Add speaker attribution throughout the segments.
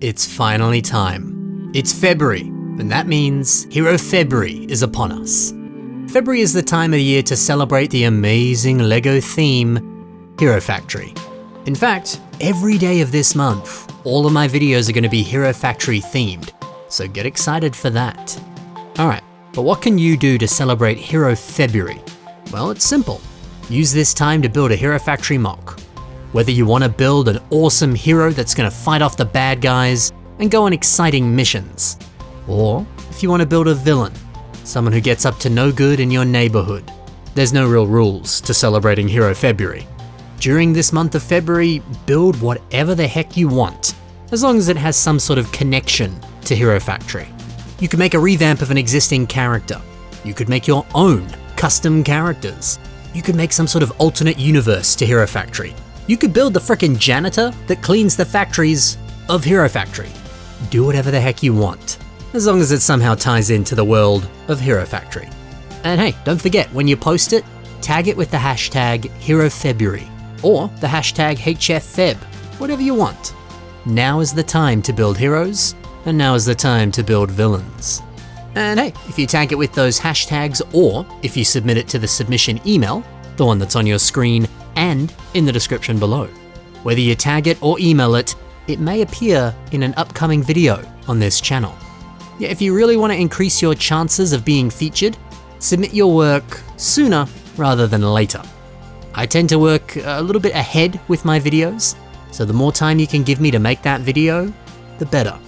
Speaker 1: It's finally time. It's February, and that means Hero February is upon us. February is the time of the year to celebrate the amazing LEGO theme, Hero Factory. In fact, every day of this month, all of my videos are going to be Hero Factory themed, so get excited for that. Alright, but what can you do to celebrate Hero February? Well, it's simple. Use this time to build a Hero Factory mock. Whether you want to build an awesome hero that's going to fight off the bad guys and go on exciting missions, or if you want to build a villain, someone who gets up to no good in your neighborhood. There's no real rules to celebrating Hero February. During this month of February, build whatever the heck you want, as long as it has some sort of connection to Hero Factory. You could make a revamp of an existing character. You could make your own custom characters. You could make some sort of alternate universe to Hero Factory. You could build the frickin' janitor that cleans the factories of Hero Factory. Do whatever the heck you want, as long as it somehow ties into the world of Hero Factory. And hey, don't forget, when you post it, tag it with the hashtag HeroFebruary, or the hashtag HF Feb, whatever you want. Now is the time to build heroes, and now is the time to build villains. And hey, if you tag it with those hashtags, or if you submit it to the submission email, the one that's on your screen and in the description below. Whether you tag it or email it, it may appear in an upcoming video on this channel. Yeah, if you really want to increase your chances of being featured, submit your work sooner rather than later. I tend to work a little bit ahead with my videos, so the more time you can give me to make that video, the better.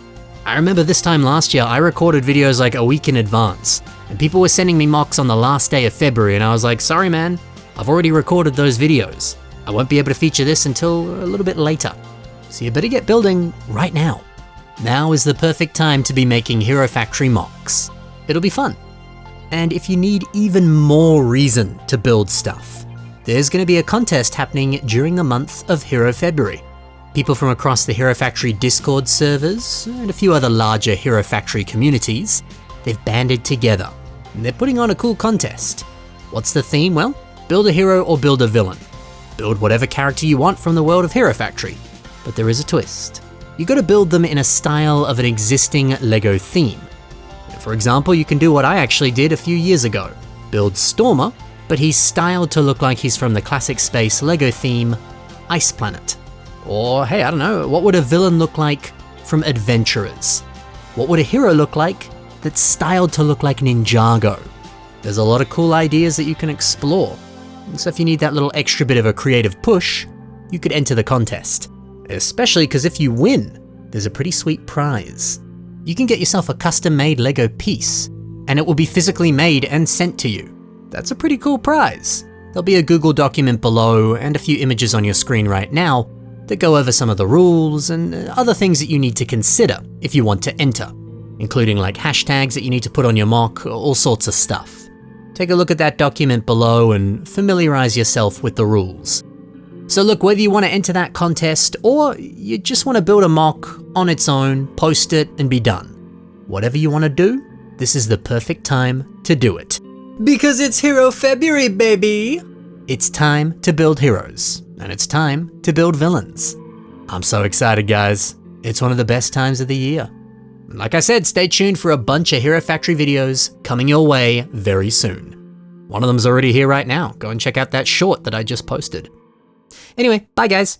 Speaker 1: I remember this time last year, I recorded videos like a week in advance, and people were sending me mocks on the last day of February, and I was like, sorry man, I've already recorded those videos. I won't be able to feature this until a little bit later. So you better get building right now. Now is the perfect time to be making Hero Factory mocks. It'll be fun. And if you need even more reason to build stuff, there's going to be a contest happening during the month of Hero February. People from across the Hero Factory Discord servers and a few other larger Hero Factory communities, they've banded together and they're putting on a cool contest. What's the theme? Well, build a hero or build a villain. Build whatever character you want from the world of Hero Factory. But there is a twist. You gotta build them in a style of an existing LEGO theme. For example, you can do what I actually did a few years ago. Build Stormer, but he's styled to look like he's from the classic space LEGO theme, Ice Planet. Or hey, I don't know, what would a villain look like from Adventurers? What would a hero look like that's styled to look like Ninjago? There's a lot of cool ideas that you can explore. So if you need that little extra bit of a creative push, you could enter the contest. Especially because if you win, there's a pretty sweet prize. You can get yourself a custom-made LEGO piece, and it will be physically made and sent to you. That's a pretty cool prize. There'll be a Google document below and a few images on your screen right now that go over some of the rules and other things that you need to consider if you want to enter, including like hashtags that you need to put on your mock, all sorts of stuff. Take a look at that document below and familiarize yourself with the rules. So look, whether you want to enter that contest or you just want to build a mock on its own, post it and be done. Whatever you want to do, this is the perfect time to do it. Because it's Hero February, baby! It's time to build heroes, and it's time to build villains. I'm so excited, guys. It's one of the best times of the year. And like I said, stay tuned for a bunch of Hero Factory videos coming your way very soon. One of them's already here right now. Go and check out that short that I just posted. Anyway, bye guys.